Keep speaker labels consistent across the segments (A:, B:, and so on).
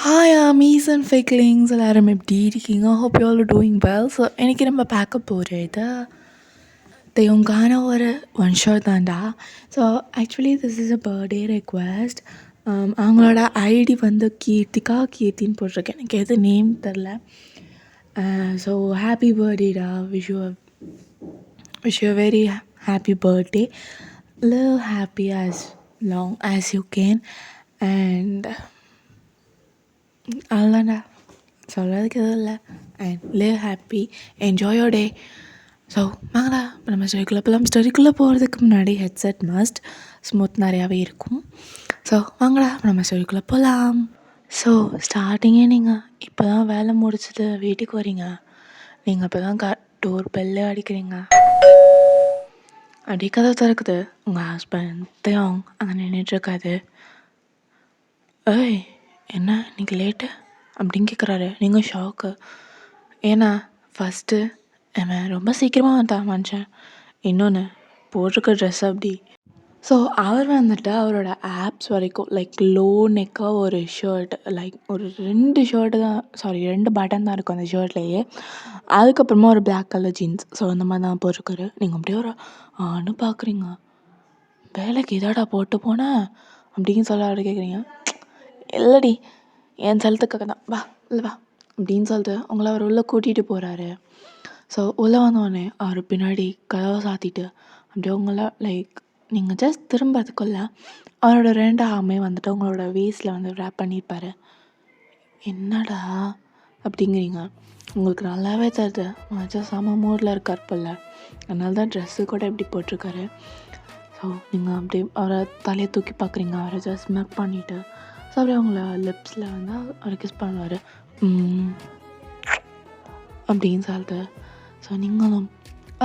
A: Hi, Amis and Fakelings. எல்லாரும் எப்படி இருக்கீங்க? Hope you all are doing well. So இன்னைக்கு நம்ம பார்க்க போகிறது தெலுங்கான ஒரு ஒன் ஷாட் தான்டா. So actually this is a birthday request. அவங்களோட ஐடி வந்து கீர்த்தின்னு போட்டிருக்கேன். எனக்கு எது நேம் தெரில. ஸோ ஹாப்பி பர்த்டேடா. Wish you very happy birthday. Live happy as long as you can. And அவ்வளோதான்டா, சொல்கிறதுக்கு எதுவும் இல்லை. And live happy, enjoy your day. So வாங்கடா இப்போ நம்ம ஸ்டோரிக்குள்ளே போகலாம். ஸ்டோரிக்குள்ளே போகிறதுக்கு முன்னாடி ஹெட்செட் மஸ்ட், ஸ்மூத் நிறையாவே இருக்கும். ஸோ வாங்கடா இப்போ நம்ம ஸ்டோரிக்குள்ளே போகலாம். ஸோ ஸ்டார்டிங்கே நீங்கள் இப்போ தான் வேலை முடிச்சுட்டு வீட்டுக்கு வரீங்க. நீங்கள் இப்போ தான் டோர் பெல்லு அடிக்கிறீங்க. அப்படி கதை திறக்குது. உங்கள் ஹஸ்பண்ட் தேவ் அங்கே நின்றுட்டுருக்காது. ஏய் என்ன இன்னைக்கு லேட்டு அப்படின்னு கேட்குறாரு. நீங்கள் ஷாக்கு. ஏன்னா ஃபஸ்ட்டு அவன் ரொம்ப சீக்கிரமாக வந்தான் மனுஷன். இன்னொன்று போட்டிருக்க ட்ரெஸ் அப்படி. ஸோ அவர் வந்துட்டு அவரோட ஆப்ஸ் வரைக்கும் லைக் லோ நெக்காக ஒரு ஷர்ட், லைக் ஒரு 2 ஷர்ட்டு தான், சாரி 2 பட்டன் தான் இருக்கும் அந்த ஷர்ட்லேயே. அதுக்கப்புறமா ஒரு பிளாக் கலர் ஜீன்ஸ். ஸோ அந்த மாதிரி தான் போட்டிருக்காரு. நீங்கள் அப்படியே ஒரு ஆன்னு பார்க்குறீங்க. வேலைக்கு இதாடா போட்டு போனேன் அப்படின்னு சொல்ல அப்படி கேட்குறீங்க. இல்லடி என் செலத்துக்காக தான், வா இல்லை வா அப்படின்னு சொல்லிட்டு உங்களை அவர் உள்ளே கூட்டிகிட்டு போகிறாரு. ஸோ உள்ளே வந்தோடனே அவர் பின்னாடி கதவை சாத்திட்டு அப்படியே உங்களை லைக் நீங்கள் ஜஸ்ட் திரும்புறதுக்குள்ள அவரோட 2 ஆமே வந்துட்டு உங்களோட வேஸ்டில் வந்து ரேப் பண்ணியிருப்பார். என்னடா அப்படிங்கிறீங்க. உங்களுக்கு நல்லாவே தருது மச்சம் செம மூடில் இருக்கார் போல். அதனால தான் ட்ரெஸ்ஸு கூட இப்படி போட்டிருக்காரு. ஸோ நீங்கள் அப்படியே அவரை தலையை தூக்கி பார்க்குறீங்க. அவரை ஜஸ்ட் ஸ்மெக் பண்ணிவிட்டு ஸோ அப்படியே அவங்கள லிப்ஸில் வந்து அவர் கிஸ் பண்ணுவார் அப்படின்னு சொல்லிட்டு. ஸோ நீங்களும்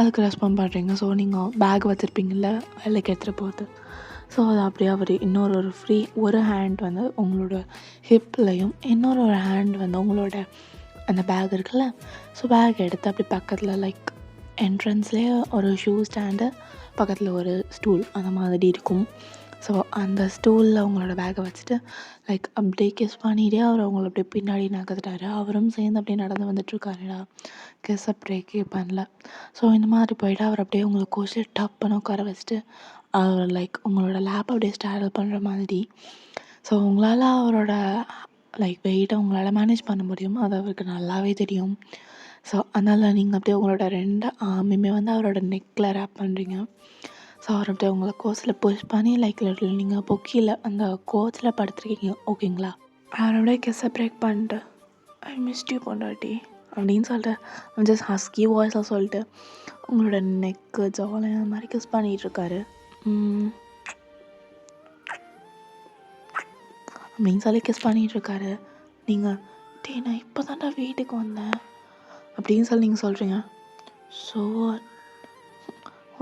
A: அதுக்கு ரெஸ்பாண்ட் பண்ணுறீங்க. ஸோ நீங்கள் பேக் வச்சுருப்பீங்கள்ல வேலைக்கு எடுத்துகிட்டு போகுது. ஸோ அது அப்படியே அவர் இன்னொரு ஃப்ரீ ஒரு ஹேண்ட் வந்து உங்களோட ஹிப்லையும் இன்னொரு ஹேண்ட் வந்து உங்களோட அந்த பேக் இருக்குல்ல, ஸோ பேக் எடுத்து அப்படி பக்கத்தில் லைக் என்ட்ரன்ஸ்லேயே ஒரு ஷூ ஸ்டாண்டு, பக்கத்தில் ஒரு ஸ்டூல் அந்த மாதிரி இருக்கும். ஸோ அந்த ஸ்டூலில் உங்களோட பேக்கை வச்சுட்டு லைக் அப்படியே கிஸ் பண்ணிகிட்டே அவர் அவங்கள அப்படியே பின்னாடி நகர்த்துட்டாரு. அவரும் சேர்ந்து அப்படியே நடந்து வந்துட்டுருக்காருடா. கிஸ்ஸை பிரேக்கே பண்ணல. ஸோ இந்த மாதிரி போய்ட்டு அவர் அப்படியே உங்களை கோச்சு டப்புன்னு உட்கார வச்சுட்டு அவர் லைக் உங்களோட லேப் அப்படியே ஸ்டாடில் பண்ணுற மாதிரி. ஸோ உங்களால் அவரோட லைக் வெயிட்டை உங்களால் மேனேஜ் பண்ண முடியும், அது அவருக்கு நல்லாவே தெரியும். ஸோ அதனால் நீங்கள் அப்படியே உங்களோட 2 ஆர்மையுமே வந்து அவரோட நெக்கில் ரேப் பண்ணுறீங்க. ஸோ அவர் அப்படியே உங்களை கோச்சில் புஷ் பண்ணி லைக் லிட்டில் நீங்கள் பொக்கியில் அந்த கோச்சில் படுத்துருக்கீங்க ஓகேங்களா. அவர் அப்படியே கிஸ்ஸை பிரேக் பண்ணிட்டு ஐ மிஸ்ட் யூ பொண்டாட்டி அப்படின்னு சொல்லிட்டு ஜஸ்ட் ஹஸ்கி வாய்ஸாக சொல்லிட்டு உங்களோட நெக்கு ஜாலை அந்த மாதிரி கிஸ் பண்ணிகிட்ருக்காரு. அப்படின்னு சொல்லி கிஸ் பண்ணிகிட்ருக்காரு. நீங்கள் டே நான் இப்போ தான்டா வீட்டுக்கு வந்தேன் அப்படின்னு சொல்லி நீங்கள் சொல்கிறீங்க. ஸோ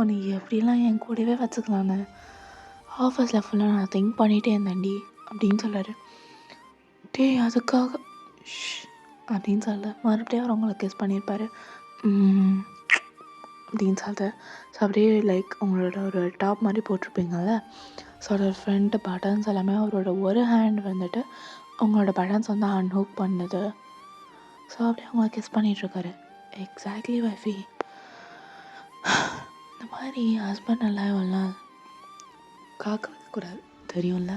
A: உன்னை எப்படிலாம் என் கூடவே வச்சுக்கலான்னு ஆஃபீஸில் ஃபுல்லாக நான் திங்க் பண்ணிகிட்டே இருந்தேன்டி அப்படின்னு சொல்கிறாரு. டே அதுக்காக அப்படின்னு சொல்லிட்டு மறுபடியும் அவர் உங்களை கிஸ் பண்ணியிருப்பார் அப்படின்னு சொல்லிட்டு. ஸோ அப்படியே லைக் உங்களோட ஒரு டாப் மாதிரி போட்டிருப்பீங்கள்ல, ஸோ அதோட ஃப்ரண்ட் பட்டன்ஸ் எல்லாமே அவரோட ஒரு ஹேண்ட் வந்துட்டு உங்களோட பட்டன்ஸ் வந்து அன்ஹூக் பண்ணுது. ஸோ அப்படியே அவங்கள கிஸ் பண்ணிகிட்ருக்காரு. எக்ஸாக்ட்லி வைஃபி, இந்த மாதிரி ஹஸ்பண்ட் நல்லா எல்லாம் காக்க வைக்கக்கூடாது தெரியும்ல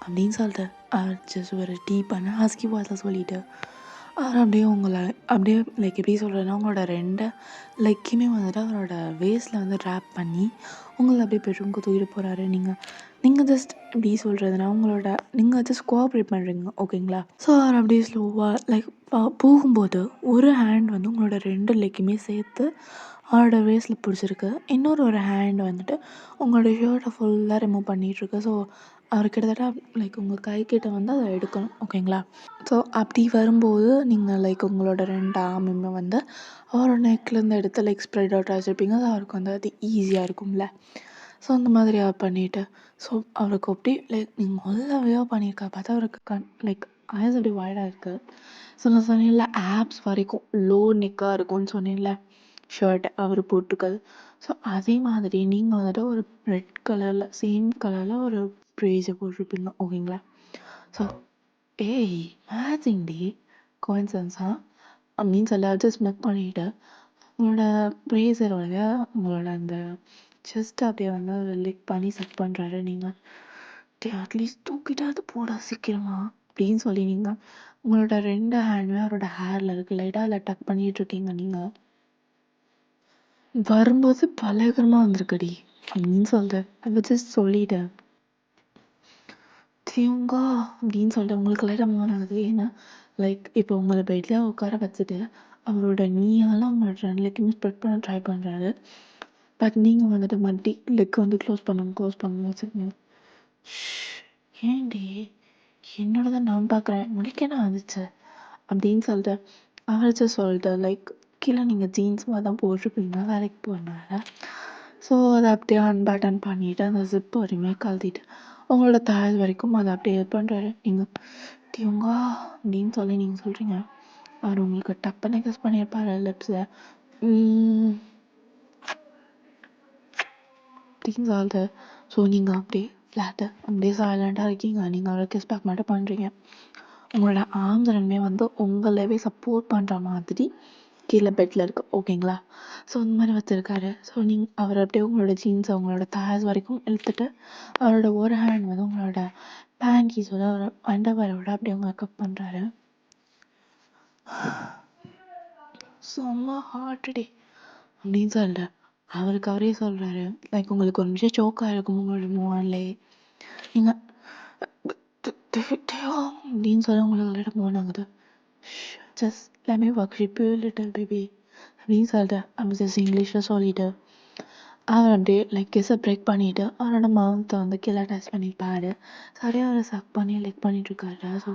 A: அப்படின்னு சொல்லிட்டு அவர் ஜஸ்ட் ஒரு டீப்பான ஹஸ்கி வாய்ஸில் சொல்லிவிட்டு அவர் அப்படியே உங்களை அப்படியே லைக் எப்படி சொல்கிறதுனா உங்களோட 2 லைக்குமே வந்துட்டு அவரோட வேஸ்டில் வந்து ட்ராப் பண்ணி உங்களை அப்படியே பெட்ரூமுக்கு தூக்கிட்டு போகிறாரு. நீங்கள் ஜஸ்ட் எப்படி சொல்கிறதுனா உங்களோட நீங்கள் ஜஸ்ட் கோஆப்ரேட் பண்ணுறீங்க ஓகேங்களா. ஸோ அவர் அப்படியே ஸ்லோவாக லைக் போகும்போது ஒரு ஹேண்ட் வந்து உங்களோட 2 லெக்குமே சேர்த்து அவரோட வேஸ்டில் பிடிச்சிருக்கு. இன்னொரு ஹேண்ட் வந்துட்டு உங்களோட ஷர்ட்டை ஃபுல்லாக ரிமூவ் பண்ணிகிட்ருக்கு. ஸோ அவர் கிட்டத்தட்ட லைக் உங்கள் கைக்கிட்ட வந்து அதை எடுக்கணும் ஓகேங்களா. ஸோ அப்படி வரும்போது நீங்கள் லைக் உங்களோட 2 ஆர்முமே வந்து அவரோட நெக்லேருந்து எடுத்து லைக் ஸ்ப்ரெட் அவுட் வச்சுருப்பீங்க. ஸோ அவருக்கு வந்து அது ஈஸியாக இருக்கும்ல. ஸோ அந்த மாதிரி அவர் பண்ணிவிட்டு ஸோ அவருக்கு அப்படி லைக் நீங்கள் நல்லாவே பண்ணியிருக்கா பார்த்தா அவருக்கு லைக் ஐஸ் அப்படி வைடாக இருக்குது. ஸோ நான் சொன்னேன்ல ஆப்ஸ் வரைக்கும் லோ நெக்காக இருக்கும்னு சொன்னேன்ல ஷர்ட் அவர் போட்டிருக்காது. ஸோ அதே மாதிரி நீங்கள் வந்துட்டு ஒரு ரெட் கலரில் சேம் கலரில் ஒரு ப்ரேஸை போட்டிருப்பீங்க ஓகேங்களா. ஸோ ஏய் மேட்சிங் டி கோயின்சன்ஸா அப்படின்னு சொல்லி ஜஸ்ட் ஸ்மெக் பண்ணிட்டு உங்களோட ப்ரேசரோட உங்களோட அந்த செஸ்ட் அப்படியே வந்து லிக் பண்ணி செட் பண்ணுறாரு. நீங்கள் அட்லீஸ்ட் தூக்கிட்டாவது போட சீக்கிரமா அப்படின்னு சொல்லி நீங்கள் உங்களோட 2 ஹேண்டுமே அவரோட ஹேரில் இருக்கு லைட்டாக அதில் டக் பண்ணிட்டு இருக்கீங்க. நீங்கள் வரும்போது பலகரமாக வந்திருக்கடி அப்படின்னு சொல்லிட்டு அதை ஜஸ்ட் சொல்லிட்டேன். தியுங்கா அப்படின்னு சொல்லிட்டு உங்களுக்கு லைட்டாக மூவ் ஆகுது. ஏன்னா லைக் இப்போ உங்களை பெட்டில் உட்கார வச்சுட்டு அவரோட நீயால் உங்களோட 2 லெக்கையுமே ஸ்ப்ரெட் பண்ண ட்ரை பண்ணுறாரு. பட் நீங்கள் வந்துட்டு மறுபடி லெக் வந்து க்ளோஸ் பண்ணணும் வச்சுக்கோங்க. ஏன்டி என்னோட தான் நான் பார்க்குறேன் உனக்கு என்ன வந்துச்சு அப்படின்னு சொல்லிட்டு அவர்கிட்ட சொல்லிட்டு லைக் கீழே நீங்கள் ஜீன்ஸ் மாதிரி தான் போட்டிருப்பீங்க வேலைக்கு போனால. ஸோ அதை அப்படியே அன்பட்டன் பண்ணிவிட்டு அந்த ஜிப் வரையுமே கழட்டிட்டு உங்களோட தாய் வரைக்கும் அதை அப்படியே இது பண்ணுறாரு. நீங்கள் டியூங்கா அப்படின்னு சொல்லி நீங்கள் சொல்கிறீங்க. அவர் உங்களுக்கு டப்புன்னு கிஸ் பண்ணியிருப்பாரு லிப்ஸில். அப்படின்னு சொல்லிட்டு ஸோ நீங்கள் அப்படியே ஃப்ளாட்டு அப்படியே சைலண்ட்டாக இருக்கீங்க. நீங்கள் அவரை கிஸ் பேக் மட்டும் பண்ணுறீங்க. உங்களோட ஆர்ம்ஸ் ரெண்டுமே வந்து உங்களவே சப்போர்ட் பண்ணுற மாதிரி கீழே பெட்டில் இருக்கு. ஓகேங்களா? ஸோ இந்த மாதிரி வச்சுருக்காரு. ஸோ நீங்கள் அவர் அப்படியே உங்களோட ஜீன்ஸை உங்களோட தாஸ் வரைக்கும் இழுத்துட்டு அவரோட ஒரு ஹேண்ட் வந்து உங்களோட பேண்டீஸோட ஒரு அண்டர்வேரோட அப்படியே உங்களை கப் பண்ணுறாரு. செம்ம ஹார்ட்டடி அப்படின்னு சொல்லிட்டு அவருக்கு அவரே சொல்கிறாரு. லைக் உங்களுக்கு ஒரு நிமிஷம் சோக்காக இருக்கும் உங்களோட மூவான்லேயே. நீங்கள் அப்படின்னு சொல்லி உங்களுக்கு மூவ் ஆகுது. Just let me worship you little baby அப்படின்னு சொல்லிட்டு அப்படி ஜஸ்ட் இங்கிலீஷில் சொல்லிவிட்டு அவர் அப்படியே லைக் கிஸ்ஸை பிரேக் பண்ணிவிட்டு அவரோட மவுத்தை வந்து கீழே டச் பண்ணிப்பாரு. சரியாக அவரை சக் பண்ணி லைக் பண்ணிட்டுருக்காரு. ஸோ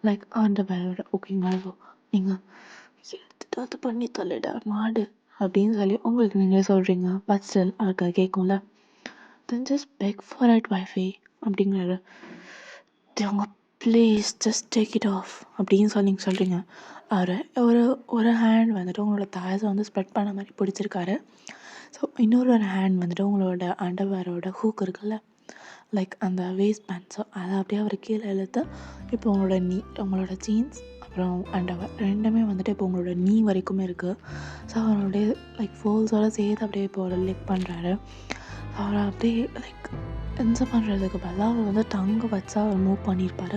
A: லைக் அந்த வேலையோட ஓகேங்களா? ஸோ நீங்கள் எடுத்துட்டு அது பண்ணி தள்ளிட மாடு அப்படின்னு சொல்லி உங்களுக்கு நீங்களே சொல்கிறீங்க. பட் ஸ்டில் அவருக்கு கேட்கும்ல. Then just beg for it wifi அப்படிங்கிறாரு. அவங்க please just take it off அப்படின்னு சொல்லி நீங்கள் சொல்கிறீங்க. அவர் ஒரு ஹேண்ட் வந்துட்டு உங்களோட தாயஸை வந்து ஸ்ப்ரெட் பண்ண மாதிரி பிடிச்சிருக்காரு. ஸோ இன்னொரு ஹேண்ட் வந்துட்டு உங்களோட அண்டர்வேரோட ஹூக் இருக்குல்ல லைக் அந்த வேஸ்ட் பேண்ட். ஸோ அதை அப்படியே அவர் கீழே இழுத்து இப்போ உங்களோட ஜீன்ஸ் அப்புறம் அண்டர்வேர் ரெண்டுமே வந்துட்டு இப்போ உங்களோட நீ வரைக்குமே இருக்குது. ஸோ அவருடைய லைக் ஃபோல்ஸோடு சேர்த்து அப்படியே இப்போ ஒரு லிக் பண்ணுறாரு. அவரை அப்படியே லைக் என்ஜாய் பண்ணுறதுக்கு பதிலாக அவர் வந்து டங்கை வச்சா அவர் மூவ் பண்ணியிருப்பார்.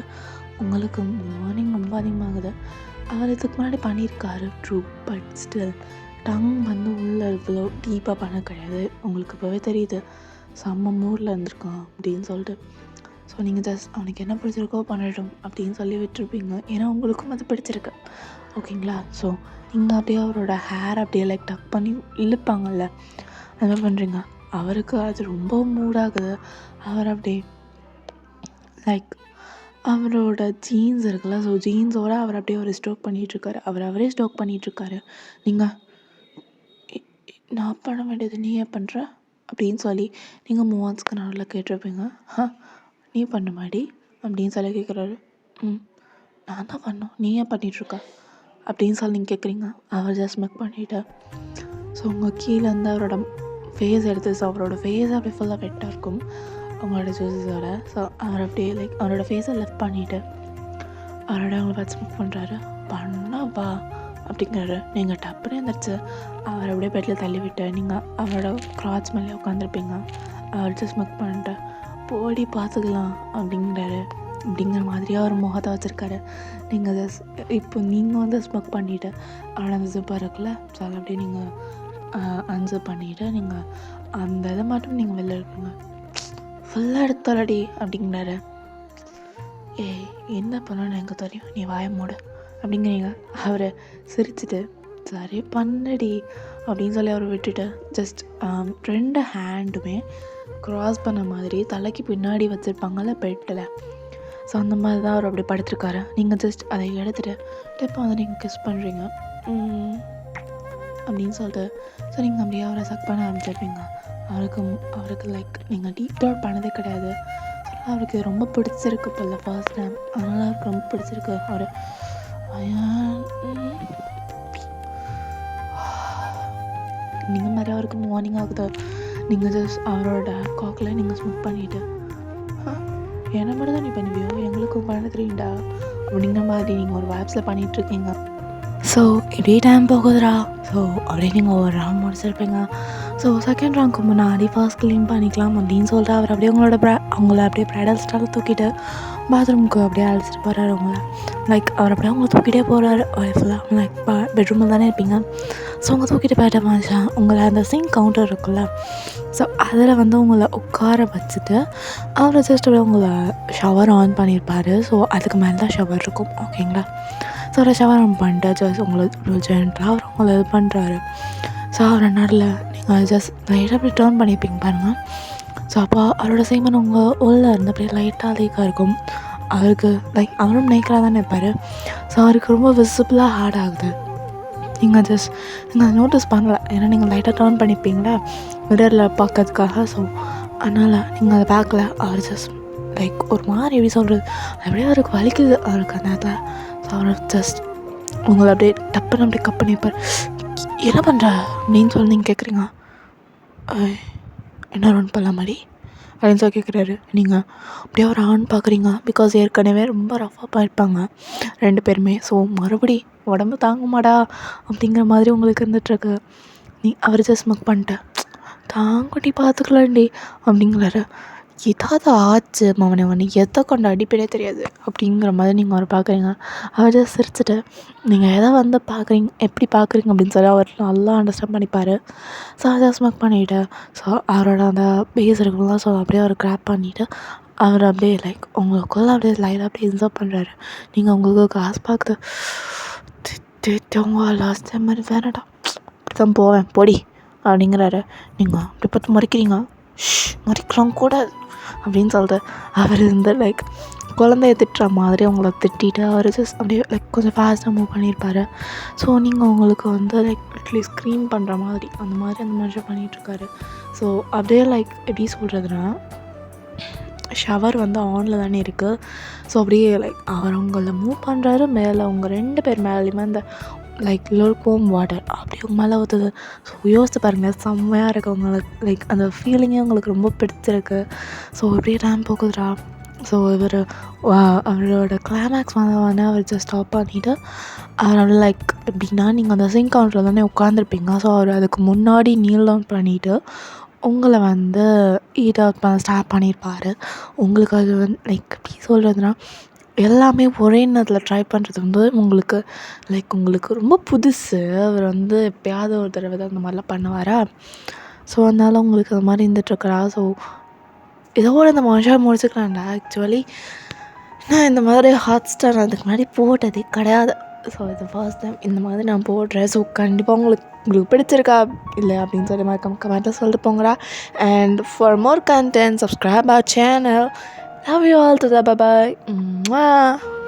A: உங்களுக்கு மார்னிங் ரொம்ப அதிகமாகுது. அவர் இதுக்கு முன்னாடி பண்ணியிருக்காரு ட்ரூ. பட் ஸ்டில் டங் வந்து உள்ளே இவ்வளோ டீப்பாக பண்ண கிடையாது. உங்களுக்கு இப்போவே தெரியுது செம்ம மூடில் இருந்திருக்கான் அப்படின்னு சொல்லிட்டு. ஸோ நீங்கள் ஜஸ்ட் அவனுக்கு என்ன பிடிச்சிருக்கோ பண்ணட்டும் அப்படின்னு சொல்லி விட்டுருப்பீங்க. ஏன்னா உங்களுக்கும் அது பிடிச்சிருக்கு. ஓகேங்களா? ஸோ நீங்கள் அப்படியே அவரோட ஹேர் அப்படியே லைக் டக் பண்ணி இழுப்பாங்கல்ல அது மாதிரி பண்ணுறீங்க. அவருக்கு அது ரொம்ப மூடாகுது. அவர் அப்படியே லைக் அவரோட ஜீன்ஸ் இருக்குல்ல ஸோ ஜீன்ஸோடு அவர் அப்படியே ஒரு ஸ்ட்ரோக் பண்ணிகிட்ருக்காரு. அவரே ஸ்ட்ரோக் பண்ணிகிட்ருக்காரு. நீங்கள் நான் பண்ண வேண்டியது நீ ஏன் பண்ணுற அப்படின்னு சொல்லி நீங்கள் மூவான்ஸ்க்கு நடுவில் கேட்டிருப்பீங்க. நீ பண்ண மாடி அப்படின்னு சொல்லி கேட்குறாரு. நான் தான் பண்ணோம் நீ ஏன் பண்ணிகிட்ருக்க அப்படின்னு சொல்லி நீங்கள் கேட்குறீங்க. அவர் ஜஸ்ட் மேக் பண்ணிவிட்டு ஸோ உங்கள் கீழே வந்து அவரோட ஃபேஸ் எடுத்து ஸோ அவரோட ஃபேஸ் அப்படியே ஃபுல்லாக வெட்டாக இருக்கும் அவங்களோட ஜூஸஸோட. ஸோ அவர் அப்படியே லைக் அவரோட ஃபேஸை லெஃப்ட் பண்ணிவிட்டு அவரோட அவங்கள பார்த்து ஸ்மெக் பண்ணுறாரு. பண்ணாப்பா அப்படிங்கிறாரு. நீங்கள் டப்புன்னு எழுந்திரிச்சு அவர் அப்படியே பெட்டில் தள்ளி விட்டு நீங்கள் அவரோட க்ராச் மேலே உட்காந்துருப்பீங்க. அவர்கிட்ட ஸ்மெக் பண்ணிட்டு போடி பார்த்துக்கலாம் அப்படிங்கிற மாதிரியாக ஒரு முகத்தை வச்சுருக்காரு. நீங்கள் ஜஸ்ட் இப்போ நீங்கள் வந்து ஸ்மெக் பண்ணிவிட்டு அவரோட அந்த ஜிப்பாக இருக்குல்ல ஸோ அதை அப்படியே நீங்கள் அன்சப் பண்ணிவிட்டு நீங்கள் அந்த இதை மட்டும் நீங்கள் வெளில இருக்குங்க ஃபுல்லாக எடுத்தாலடி அப்படிங்கிறாரு. ஏய் என்ன பண்ணணும்னு எனக்கு தெரியும் நீ வாய மூடு அப்படிங்கிறீங்க. அவர் சிரிச்சுட்டு சரி பண்ணடி அப்படின்னு சொல்லி அவர் விட்டுட்டு ஜஸ்ட் 2 ஹேண்டுமே க்ராஸ் பண்ண மாதிரி தலைக்கு பின்னாடி வச்சுருப்பாங்கள்ல பெட்டில். ஸோ அந்த மாதிரி தான் அவர் அப்படி படுத்துருக்காரு. நீங்கள் ஜஸ்ட் அதை எடுத்துகிட்டு இப்போ வந்து நீங்கள் கிஸ் பண்ணுறீங்க அப்படின்னு சொல்லிட்டு ஸோ நீங்கள் அப்படியே அவரை சக் பண்ண ஆரம்பிச்சிருப்பீங்க. அவருக்கு லைக் நீங்கள் டீப் டாட் பண்ணதே கிடையாது. அவருக்கு ரொம்ப பிடிச்சிருக்கு இப்போ இல்லை ஃபர்ஸ்ட் டைம். அதனால் அவருக்கு ரொம்ப பிடிச்சிருக்கு. அவர் நீங்கள் மாதிரி அவருக்கு மார்னிங் ஆகுது. நீங்கள் ஜஸ்ட் அவரோட காக்கில் நீங்கள் ஸ்மோக் பண்ணிவிட்டு என்ன மட்டும் தான் நீ பண்ணுவியோ எங்களுக்கும் பண்ண தெரியும்டா அப்படிங்கிற மாதிரி நீங்கள் ஒரு வைப்ஸில் பண்ணிகிட்ருக்கீங்க. ஸோ இப்படியே டைம் போகுதுடா. ஸோ அப்படியே நீங்கள் ஒரு ரவுண்ட் முடிச்சிருப்பீங்க. ஸோ செகண்ட் ரவுண்டுக்கு முன்னாடி ஃபர்ஸ்ட் க்ளீன் பண்ணிக்கலாம் அப்படின்னு சொல்லிட்டு அவர் அப்படியே அவங்கள அப்படியே ப்ரைடல் ஸ்டாலில் தூக்கிட்டு பாத்ரூமுக்கு அப்படியே அழைச்சிட்டு போகிறாரு. அவங்கள லைக் அவர் அப்படியே அவங்கள தூக்கிட்டே போகிறாரு. ஃபுல்லாக லைக் பெட்ரூமில் தானே இருப்பீங்க. ஸோ அவங்க தூக்கிட்டு போயிட்ட மனுஷன் உங்களை அந்த சிங்க் கவுண்டர் இருக்குல்ல, ஸோ அதில் வந்து உங்களை உட்கார வச்சுட்டு அவர் ஜஸ்ட் அப்படியே உங்களை ஷவர் ஆன் பண்ணியிருப்பார். ஸோ அதுக்கு மேலே தான் ஷவர் இருக்கும், ஓகேங்களா. ஸோ அவரை ஷவர் ஆன் பண்ணிட்டு ஜஸ்ட் உங்களை ஜென்டலாக அவர் உங்களை இது பண்ணுறாரு. ஸோ அவரை நடுவில் நீங்கள் ஜஸ்ட் லைட்டாக அப்படி டர்ன் பண்ணியிருப்பீங்க பாருங்கள். ஸோ அப்போ அவரோட சீமன் உங்கள் உள்ளே இருந்து அப்படியே லைட்டாக லீக்காக இருக்கும். அவருக்கு லைக் அவரும் நேக்கராக தானே இருப்பார். ஸோ அவருக்கு ரொம்ப விசிபிளாக ஹார்ட் ஆகுது. நீங்கள் நோட்டீஸ் பண்ணலை, ஏன்னா நீங்கள் லைட்டாக டர்ன் பண்ணியிருப்பீங்களா மிரரில் பார்க்கறதுக்காக. ஸோ அதனால் நீங்கள் அதை பார்க்கல. அவர் ஜஸ்ட் லைக் ஒரு மாதிரி எப்படி சொல்கிறது, அப்படியே அவருக்கு வலிக்குது அவருக்கு அந்த நேரத்தில். ஸோ அவர் ஜஸ்ட் உங்களை அப்படியே டப்புன்னு அப்படியே கப் பண்ணியிருப்பார். என்ன பண்ணுற அப்படின்னு சொல்லி நீங்கள் கேட்குறீங்க. என்ன ரன் பண்ணலாம் மாதிரி அப்படின்னு சொல்லி கேட்குறாரு. நீங்கள் அப்படியே ஒரு ஆன் பார்க்குறீங்க. பிகாஸ் ஏற்கனவே ரொம்ப ரஃபாக போயிருப்பாங்க 2 பேருமே. ஸோ மறுபடி உடம்பு தாங்குமாடா அப்படிங்கிற மாதிரி உங்களுக்கு இருந்துகிட்ருக்கு. அவர் ஜஸ்ட் ஸ்மோக் பண்ணிட்டேன், தாங்கட்டி பார்த்துக்கலாண்டி அப்படிங்கிறாரு. ஏதாவது ஆச்சு அவனை எதை கொண்டு அடிப்படே தெரியாது அப்படிங்கிற மாதிரி நீங்கள் அவரை பார்க்குறீங்க. அவர் ஜஸ்ட் சிரிச்சுட்டு நீங்கள் எதை வந்து பார்க்குறீங்க, எப்படி பார்க்குறீங்க அப்படின்னு சொல்லி அவர் நல்லா அண்டர்ஸ்டாண்ட் பண்ணிப்பார். ஸோ அதை ஸ்மோக் பண்ணிவிட்டு ஸோ அவரோட அந்த பேஸ் இருக்குங்களா, ஸோ அப்படியே அவர் கிராப் பண்ணிவிட்டு அவர் அப்படியே லைக் உங்களுக்குள்ள அப்படியே லைட்டாக அப்படியே இன்சர்வ் பண்ணுறாரு. நீங்கள் உங்களுக்கு காசு பார்க்குது திட்டவங்க லாஸ்ட் டைம் மாதிரி வேணாடா, அப்படி தான் போவேன் பொடி அப்படிங்கிறாரு. நீங்கள் அப்படி பார்த்து மறைக்கிறீங்க. மறைக்கலாம் கூடாது அப்படின்னு சொல்லிட்டு அவர் இந்த லைக் குழந்தைய திட்டுற மாதிரி அவங்கள திட்டிட்டு அவர் ஜஸ்ட் அப்படியே லைக் கொஞ்சம் ஃபாஸ்ட்டாக மூவ் பண்ணியிருப்பார். ஸோ நீங்கள் உங்களுக்கு வந்து லைக் அட்லீஸ்ட் ஸ்க்ரீன் பண்ணுற மாதிரி அந்த மனுஷன் பண்ணிகிட்ருக்காரு. ஸோ அப்படியே லைக் எப்படி சொல்கிறதுனா ஷவர் வந்து ஆனில் தானே இருக்குது. ஸோ அப்படியே லைக் அவர் அவங்கள மூவ் பண்ணுறாரு. மேலே அவங்க 2 பேர் மேலேயுமே அந்த லைக் லோர்க்கும் வாட்டர் அப்படியே உங்க மேலே ஊற்றுது. ஸோ யோசித்து பாருங்கள், செம்மையாக இருக்குது உங்களுக்கு. லைக் அந்த ஃபீலிங்கே உங்களுக்கு ரொம்ப பிடிச்சிருக்கு. ஸோ அப்படியே டைம் போகுதுடா. ஸோ அவரோட கிளைமேக்ஸ் வந்தவொடனே அவர் ஜஸ்ட் ஸ்டாப் பண்ணிவிட்டு அவர் லைக் எப்படின்னா நீங்கள் அந்த சிங்க் கவுண்டரில் தானே உட்காந்துருப்பீங்க. ஸோ அவர் அதுக்கு முன்னாடி நீல் டவுன் பண்ணிவிட்டு உங்களை வந்து ஈட் அவுட் பண்ண ஸ்டார்ட் பண்ணியிருப்பார். உங்களுக்கு அது வந்து லைக் எப்படி சொல்கிறதுனா எல்லாமே ஒரே நேரத்தில் ட்ரை பண்ணுறது வந்து உங்களுக்கு ரொம்ப புதுசு. அவர் வந்து எப்போயாவது ஒரு தடவை தான் அந்த மாதிரிலாம் பண்ணுவாரா. ஸோ அதனால் உங்களுக்கு அது மாதிரி இருந்துகிட்ருக்குறா. ஸோ இதோட இந்த மனுஷன் முடிச்சுக்கலாம்டா. ஆக்சுவலி நான் இந்த மாதிரி ஹாட்ஸ்டார் அதுக்கு முன்னாடி போட்டதே கிடையாது. ஸோ இது ஃபர்ஸ்ட் டைம் இந்த மாதிரி நான் போடுறேன். ஸோ கண்டிப்பாக உங்களுக்கு பிடிச்சிருக்கா இல்லை அப்படின்னு சொல்லி கமெண்ட்டில் சொல்லிட்டு போங்கடா. And for more content subscribe our channel. Love you all to the bye bye. Mwah.